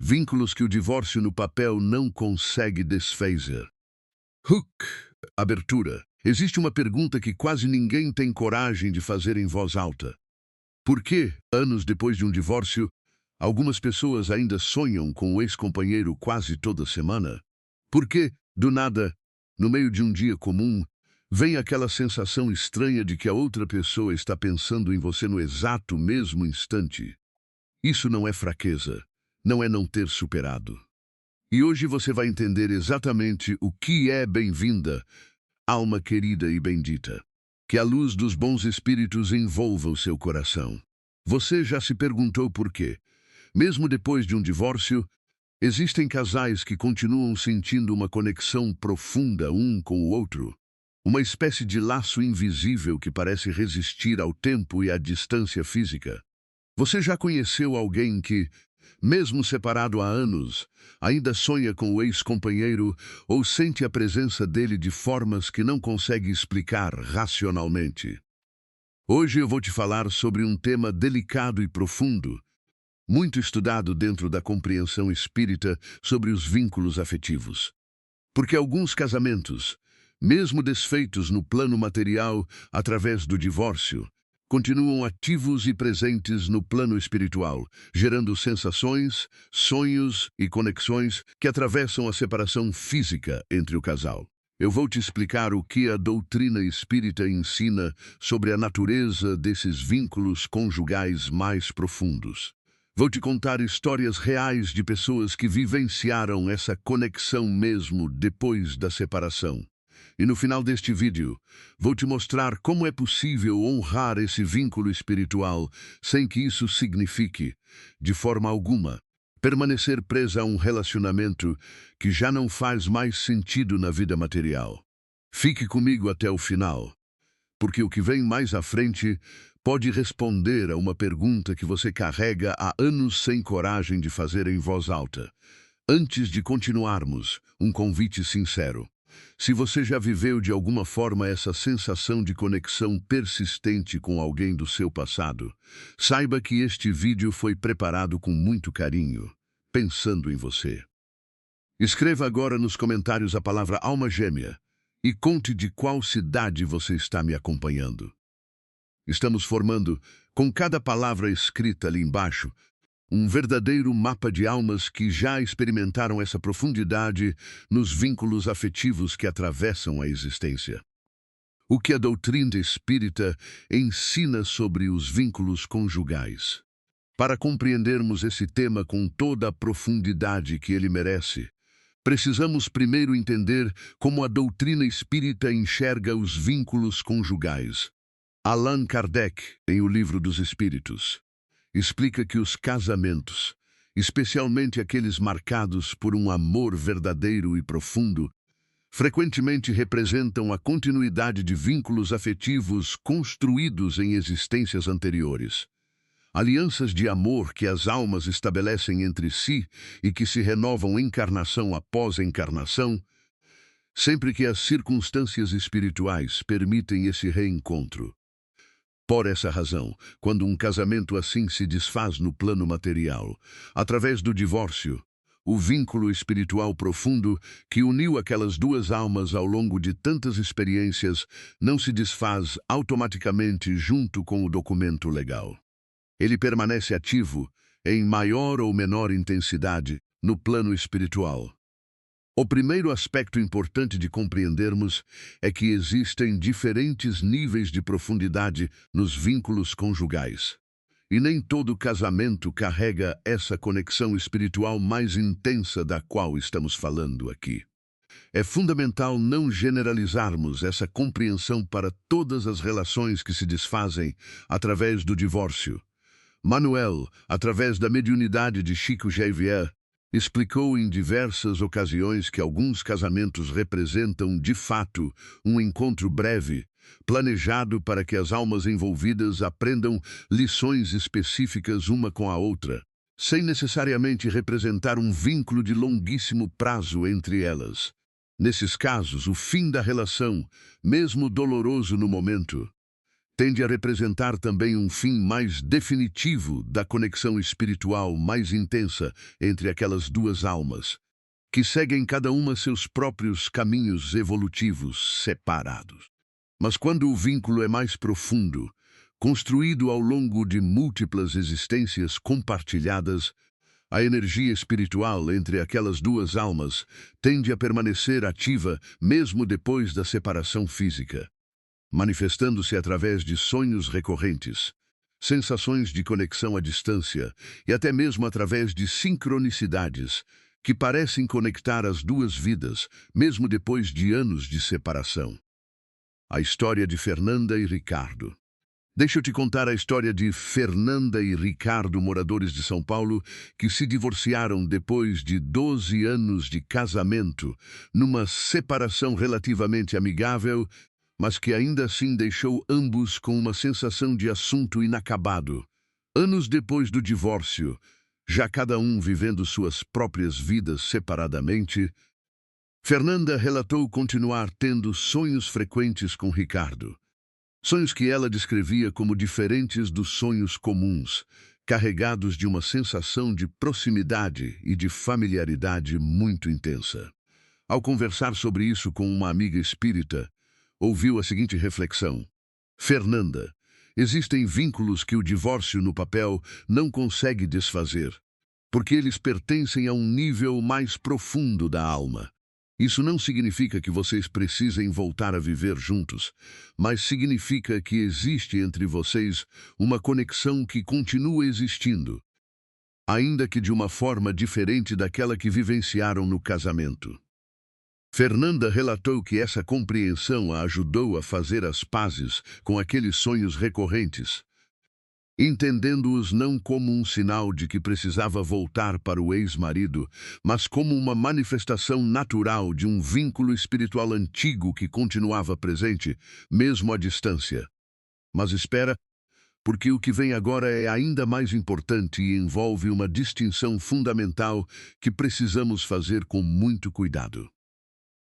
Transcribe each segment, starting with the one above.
Vínculos que o divórcio no papel não consegue desfazer. Hook. Abertura. Existe uma pergunta que quase ninguém tem coragem de fazer em voz alta. Por que, anos depois de um divórcio, algumas pessoas ainda sonham com o ex-companheiro quase toda semana? Por que, do nada, no meio de um dia comum, vem aquela sensação estranha de que a outra pessoa está pensando em você no exato mesmo instante? Isso não é fraqueza, não é não ter superado. E hoje você vai entender exatamente o que é bem-vinda, alma querida e bendita. Que a luz dos bons espíritos envolva o seu coração. Você já se perguntou por quê? Mesmo depois de um divórcio, existem casais que continuam sentindo uma conexão profunda um com o outro. Uma espécie de laço invisível que parece resistir ao tempo e à distância física. Você já conheceu alguém que, mesmo separado há anos, ainda sonha com o ex-companheiro ou sente a presença dele de formas que não consegue explicar racionalmente? Hoje eu vou te falar sobre um tema delicado e profundo, muito estudado dentro da compreensão espírita sobre os vínculos afetivos. Porque alguns casamentos, mesmo desfeitos no plano material através do divórcio, continuam ativos e presentes no plano espiritual, gerando sensações, sonhos e conexões que atravessam a separação física entre o casal. Eu vou te explicar o que a doutrina espírita ensina sobre a natureza desses vínculos conjugais mais profundos. Vou te contar histórias reais de pessoas que vivenciaram essa conexão mesmo depois da separação. E no final deste vídeo, vou te mostrar como é possível honrar esse vínculo espiritual sem que isso signifique, de forma alguma, permanecer presa a um relacionamento que já não faz mais sentido na vida material. Fique comigo até o final, porque o que vem mais à frente pode responder a uma pergunta que você carrega há anos sem coragem de fazer em voz alta. Antes de continuarmos, um convite sincero. Se você já viveu de alguma forma essa sensação de conexão persistente com alguém do seu passado, saiba que este vídeo foi preparado com muito carinho, pensando em você. Escreva agora nos comentários a palavra alma gêmea e conte de qual cidade você está me acompanhando. Estamos formando, com cada palavra escrita ali embaixo, um verdadeiro mapa de almas que já experimentaram essa profundidade nos vínculos afetivos que atravessam a existência. O que a doutrina espírita ensina sobre os vínculos conjugais? Para compreendermos esse tema com toda a profundidade que ele merece, precisamos primeiro entender como a doutrina espírita enxerga os vínculos conjugais. Allan Kardec, em O Livro dos Espíritos, explica que os casamentos, especialmente aqueles marcados por um amor verdadeiro e profundo, frequentemente representam a continuidade de vínculos afetivos construídos em existências anteriores. Alianças de amor que as almas estabelecem entre si e que se renovam encarnação após encarnação, sempre que as circunstâncias espirituais permitem esse reencontro. Por essa razão, quando um casamento assim se desfaz no plano material, através do divórcio, o vínculo espiritual profundo que uniu aquelas duas almas ao longo de tantas experiências não se desfaz automaticamente junto com o documento legal. Ele permanece ativo, em maior ou menor intensidade, no plano espiritual. O primeiro aspecto importante de compreendermos é que existem diferentes níveis de profundidade nos vínculos conjugais. E nem todo casamento carrega essa conexão espiritual mais intensa da qual estamos falando aqui. É fundamental não generalizarmos essa compreensão para todas as relações que se desfazem através do divórcio. Manuel, através da mediunidade de Chico Xavier, explicou em diversas ocasiões que alguns casamentos representam, de fato, um encontro breve, planejado para que as almas envolvidas aprendam lições específicas uma com a outra, sem necessariamente representar um vínculo de longuíssimo prazo entre elas. Nesses casos, o fim da relação, mesmo doloroso no momento, tende a representar também um fim mais definitivo da conexão espiritual mais intensa entre aquelas duas almas, que seguem cada uma seus próprios caminhos evolutivos separados. Mas quando o vínculo é mais profundo, construído ao longo de múltiplas existências compartilhadas, a energia espiritual entre aquelas duas almas tende a permanecer ativa mesmo depois da separação física, manifestando-se através de sonhos recorrentes, sensações de conexão à distância e até mesmo através de sincronicidades que parecem conectar as duas vidas, mesmo depois de anos de separação. A história de Fernanda e Ricardo. Deixa eu te contar a história de Fernanda e Ricardo, moradores de São Paulo, que se divorciaram depois de 12 anos de casamento, numa separação relativamente amigável, mas que ainda assim deixou ambos com uma sensação de assunto inacabado. Anos depois do divórcio, já cada um vivendo suas próprias vidas separadamente, Fernanda relatou continuar tendo sonhos frequentes com Ricardo. Sonhos que ela descrevia como diferentes dos sonhos comuns, carregados de uma sensação de proximidade e de familiaridade muito intensa. Ao conversar sobre isso com uma amiga espírita, ouviu a seguinte reflexão: Fernanda, existem vínculos que o divórcio no papel não consegue desfazer, porque eles pertencem a um nível mais profundo da alma. Isso não significa que vocês precisem voltar a viver juntos, mas significa que existe entre vocês uma conexão que continua existindo, ainda que de uma forma diferente daquela que vivenciaram no casamento. Fernanda relatou que essa compreensão a ajudou a fazer as pazes com aqueles sonhos recorrentes, entendendo-os não como um sinal de que precisava voltar para o ex-marido, mas como uma manifestação natural de um vínculo espiritual antigo que continuava presente, mesmo à distância. Mas espera, porque o que vem agora é ainda mais importante e envolve uma distinção fundamental que precisamos fazer com muito cuidado.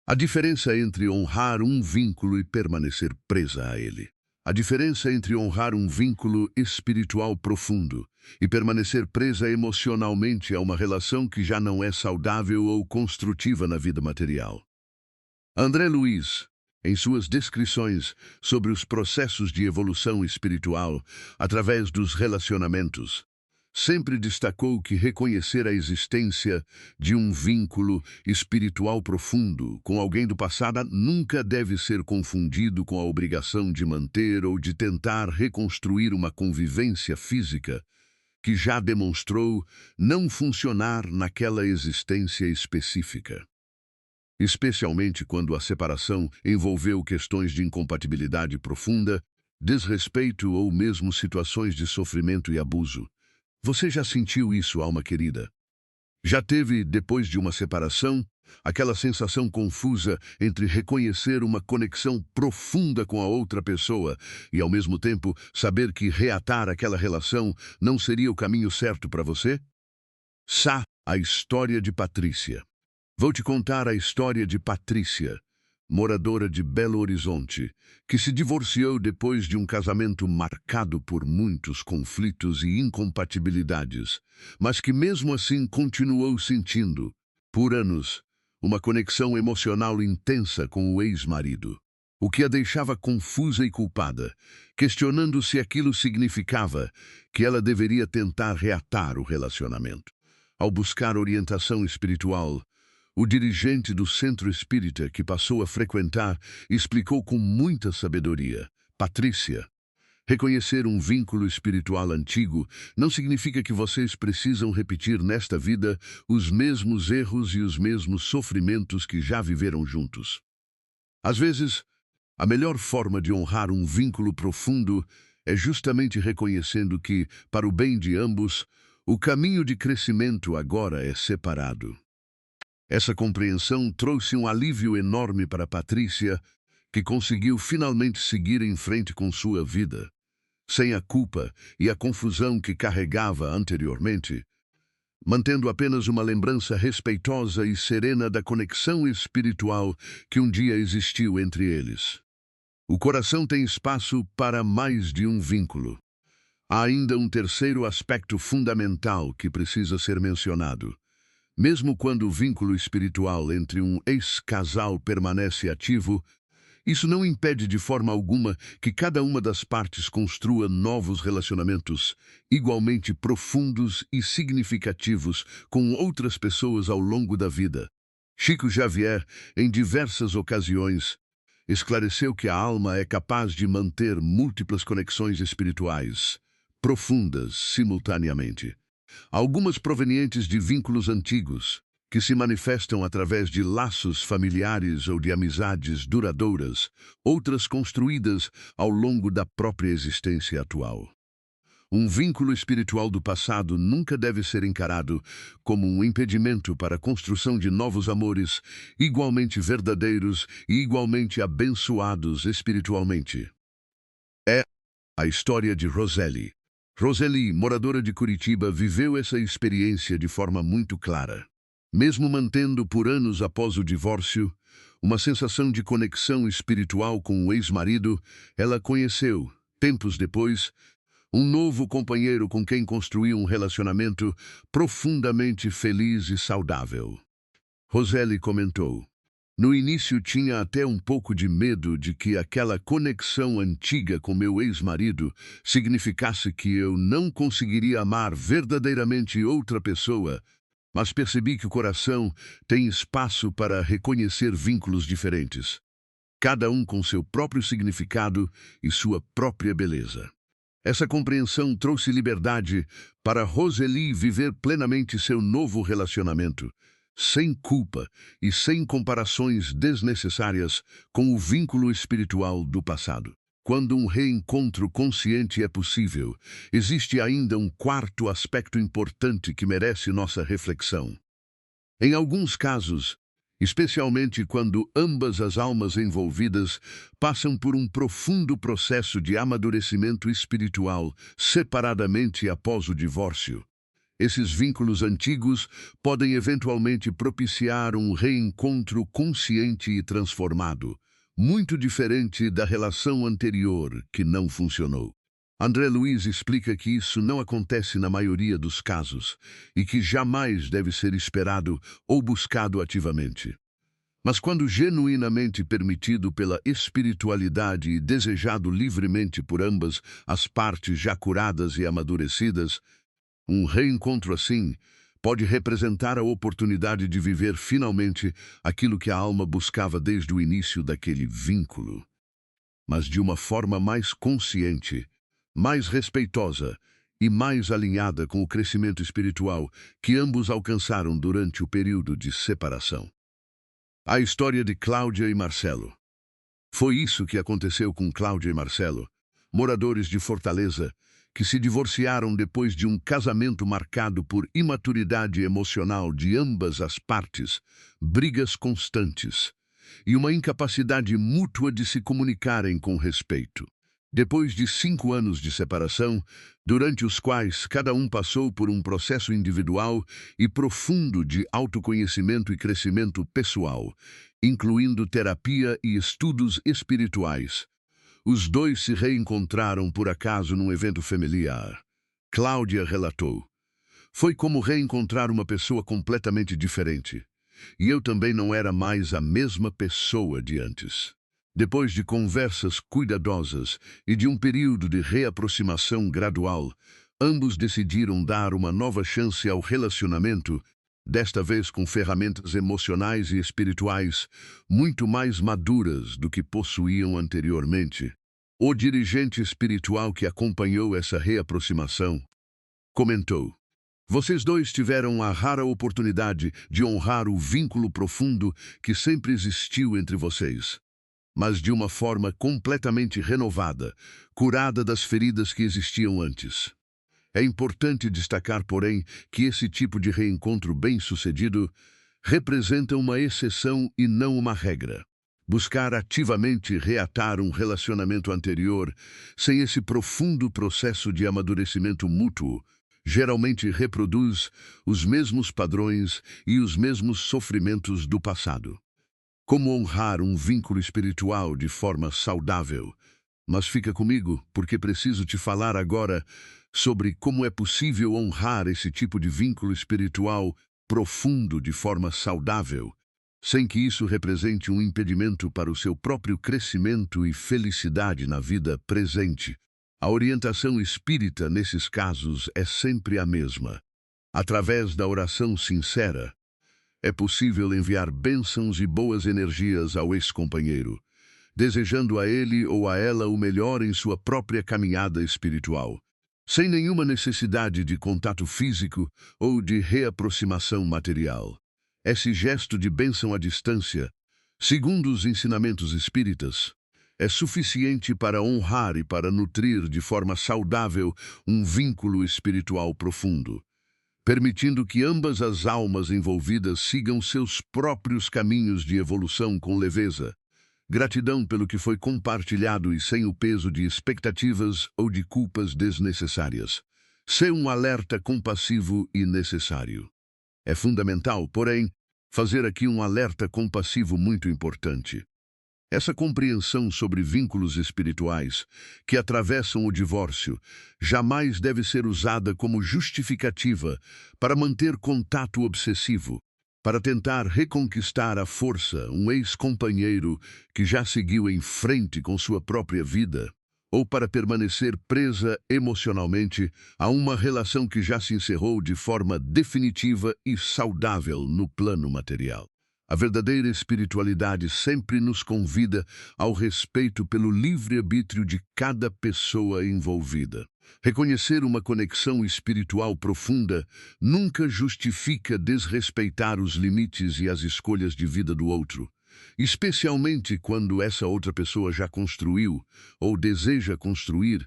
A diferença entre honrar um vínculo e permanecer presa a ele. A diferença entre honrar um vínculo espiritual profundo e permanecer presa emocionalmente a uma relação que já não é saudável ou construtiva na vida material. André Luiz, em suas descrições sobre os processos de evolução espiritual através dos relacionamentos, sempre destacou que reconhecer a existência de um vínculo espiritual profundo com alguém do passado nunca deve ser confundido com a obrigação de manter ou de tentar reconstruir uma convivência física que já demonstrou não funcionar naquela existência específica. Especialmente quando a separação envolveu questões de incompatibilidade profunda, desrespeito ou mesmo situações de sofrimento e abuso. Você já sentiu isso, alma querida? Já teve, depois de uma separação, aquela sensação confusa entre reconhecer uma conexão profunda com a outra pessoa e, ao mesmo tempo, saber que reatar aquela relação não seria o caminho certo para você? A história de Patrícia. Vou te contar a história de Patrícia, moradora de Belo Horizonte, que se divorciou depois de um casamento marcado por muitos conflitos e incompatibilidades, mas que mesmo assim continuou sentindo, por anos, uma conexão emocional intensa com o ex-marido, o que a deixava confusa e culpada, questionando se aquilo significava que ela deveria tentar reatar o relacionamento. Ao buscar orientação espiritual, o dirigente do centro espírita que passou a frequentar explicou com muita sabedoria: Patrícia, reconhecer um vínculo espiritual antigo não significa que vocês precisam repetir nesta vida os mesmos erros e os mesmos sofrimentos que já viveram juntos. Às vezes, a melhor forma de honrar um vínculo profundo é justamente reconhecendo que, para o bem de ambos, o caminho de crescimento agora é separado. Essa compreensão trouxe um alívio enorme para Patrícia, que conseguiu finalmente seguir em frente com sua vida, sem a culpa e a confusão que carregava anteriormente, mantendo apenas uma lembrança respeitosa e serena da conexão espiritual que um dia existiu entre eles. O coração tem espaço para mais de um vínculo. Há ainda um terceiro aspecto fundamental que precisa ser mencionado. Mesmo quando o vínculo espiritual entre um ex-casal permanece ativo, isso não impede de forma alguma que cada uma das partes construa novos relacionamentos igualmente profundos e significativos com outras pessoas ao longo da vida. Chico Xavier, em diversas ocasiões, esclareceu que a alma é capaz de manter múltiplas conexões espirituais, profundas simultaneamente. Algumas provenientes de vínculos antigos, que se manifestam através de laços familiares ou de amizades duradouras, outras construídas ao longo da própria existência atual. Um vínculo espiritual do passado nunca deve ser encarado como um impedimento para a construção de novos amores, igualmente verdadeiros e igualmente abençoados espiritualmente. É a história de Roseli. Roseli, moradora de Curitiba, viveu essa experiência de forma muito clara. Mesmo mantendo por anos após o divórcio uma sensação de conexão espiritual com o ex-marido, ela conheceu, tempos depois, um novo companheiro com quem construiu um relacionamento profundamente feliz e saudável. Roseli comentou: "No início tinha até um pouco de medo de que aquela conexão antiga com meu ex-marido significasse que eu não conseguiria amar verdadeiramente outra pessoa, mas percebi que o coração tem espaço para reconhecer vínculos diferentes, cada um com seu próprio significado e sua própria beleza." Essa compreensão trouxe liberdade para Roseli viver plenamente seu novo relacionamento, sem culpa e sem comparações desnecessárias com o vínculo espiritual do passado. Quando um reencontro consciente é possível, existe ainda um quarto aspecto importante que merece nossa reflexão. Em alguns casos, especialmente quando ambas as almas envolvidas passam por um profundo processo de amadurecimento espiritual separadamente após o divórcio, esses vínculos antigos podem eventualmente propiciar um reencontro consciente e transformado, muito diferente da relação anterior que não funcionou. André Luiz explica que isso não acontece na maioria dos casos e que jamais deve ser esperado ou buscado ativamente. Mas quando genuinamente permitido pela espiritualidade e desejado livremente por ambas as partes já curadas e amadurecidas, um reencontro assim pode representar a oportunidade de viver finalmente aquilo que a alma buscava desde o início daquele vínculo, mas de uma forma mais consciente, mais respeitosa e mais alinhada com o crescimento espiritual que ambos alcançaram durante o período de separação. A história de Cláudia e Marcelo. Foi isso que aconteceu com Cláudia e Marcelo, moradores de Fortaleza, que se divorciaram depois de um casamento marcado por imaturidade emocional de ambas as partes, brigas constantes e uma incapacidade mútua de se comunicarem com respeito. Depois de 5 anos de separação, durante os quais cada um passou por um processo individual e profundo de autoconhecimento e crescimento pessoal, incluindo terapia e estudos espirituais, os dois se reencontraram por acaso num evento familiar. Cláudia relatou: "Foi como reencontrar uma pessoa completamente diferente. E eu também não era mais a mesma pessoa de antes." Depois de conversas cuidadosas e de um período de reaproximação gradual, ambos decidiram dar uma nova chance ao relacionamento, desta vez com ferramentas emocionais e espirituais muito mais maduras do que possuíam anteriormente. O dirigente espiritual que acompanhou essa reaproximação comentou: "Vocês dois tiveram a rara oportunidade de honrar o vínculo profundo que sempre existiu entre vocês, mas de uma forma completamente renovada, curada das feridas que existiam antes. É importante destacar, porém, que esse tipo de reencontro bem-sucedido representa uma exceção e não uma regra. Buscar ativamente reatar um relacionamento anterior sem esse profundo processo de amadurecimento mútuo geralmente reproduz os mesmos padrões e os mesmos sofrimentos do passado." Como honrar um vínculo espiritual de forma saudável. Mas fica comigo, porque preciso te falar agora sobre como é possível honrar esse tipo de vínculo espiritual profundo de forma saudável, sem que isso represente um impedimento para o seu próprio crescimento e felicidade na vida presente. A orientação espírita nesses casos é sempre a mesma. Através da oração sincera, é possível enviar bênçãos e boas energias ao ex-companheiro, desejando a ele ou a ela o melhor em sua própria caminhada espiritual, sem nenhuma necessidade de contato físico ou de reaproximação material. Esse gesto de bênção à distância, segundo os ensinamentos espíritas, é suficiente para honrar e para nutrir de forma saudável um vínculo espiritual profundo, permitindo que ambas as almas envolvidas sigam seus próprios caminhos de evolução com leveza. Gratidão pelo que foi compartilhado e sem o peso de expectativas ou de culpas desnecessárias. Ser um alerta compassivo e necessário. É fundamental, porém, fazer aqui um alerta compassivo muito importante. Essa compreensão sobre vínculos espirituais que atravessam o divórcio jamais deve ser usada como justificativa para manter contato obsessivo, para tentar reconquistar à força um ex-companheiro que já seguiu em frente com sua própria vida, ou para permanecer presa emocionalmente a uma relação que já se encerrou de forma definitiva e saudável no plano material. A verdadeira espiritualidade sempre nos convida ao respeito pelo livre-arbítrio de cada pessoa envolvida. Reconhecer uma conexão espiritual profunda nunca justifica desrespeitar os limites e as escolhas de vida do outro, especialmente quando essa outra pessoa já construiu ou deseja construir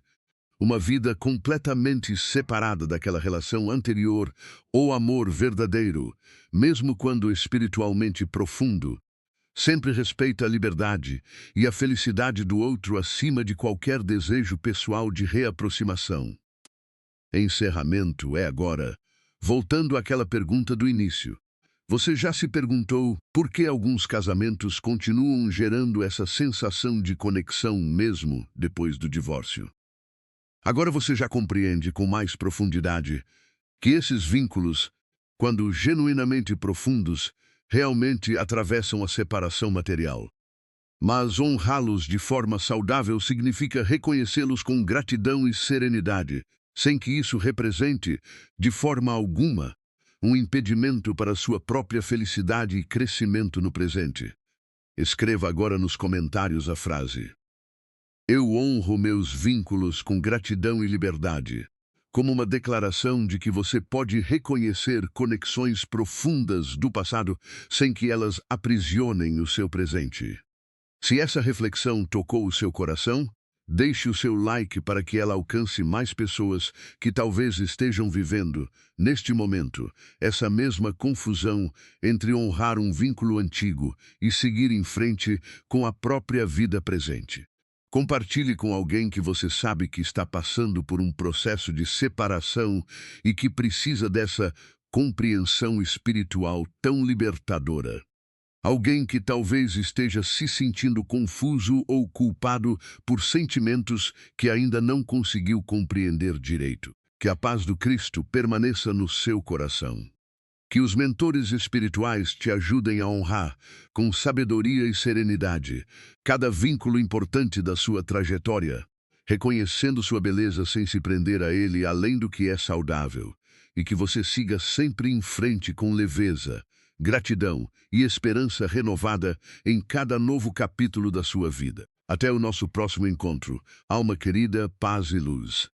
uma vida completamente separada daquela relação anterior ou amor verdadeiro, mesmo quando espiritualmente profundo. Sempre respeita a liberdade e a felicidade do outro acima de qualquer desejo pessoal de reaproximação. Encerramento é agora, voltando àquela pergunta do início. Você já se perguntou por que alguns casamentos continuam gerando essa sensação de conexão mesmo depois do divórcio? Agora você já compreende com mais profundidade que esses vínculos, quando genuinamente profundos, realmente atravessam a separação material. Mas honrá-los de forma saudável significa reconhecê-los com gratidão e serenidade, sem que isso represente, de forma alguma, um impedimento para sua própria felicidade e crescimento no presente. Escreva agora nos comentários a frase: "Eu honro meus vínculos com gratidão e liberdade", como uma declaração de que você pode reconhecer conexões profundas do passado sem que elas aprisionem o seu presente. Se essa reflexão tocou o seu coração, deixe o seu like para que ela alcance mais pessoas que talvez estejam vivendo, neste momento, essa mesma confusão entre honrar um vínculo antigo e seguir em frente com a própria vida presente. Compartilhe com alguém que você sabe que está passando por um processo de separação e que precisa dessa compreensão espiritual tão libertadora. Alguém que talvez esteja se sentindo confuso ou culpado por sentimentos que ainda não conseguiu compreender direito. Que a paz do Cristo permaneça no seu coração. Que os mentores espirituais te ajudem a honrar, com sabedoria e serenidade, cada vínculo importante da sua trajetória, reconhecendo sua beleza sem se prender a ele além do que é saudável, e que você siga sempre em frente com leveza, gratidão e esperança renovada em cada novo capítulo da sua vida. Até o nosso próximo encontro. Alma querida, paz e luz.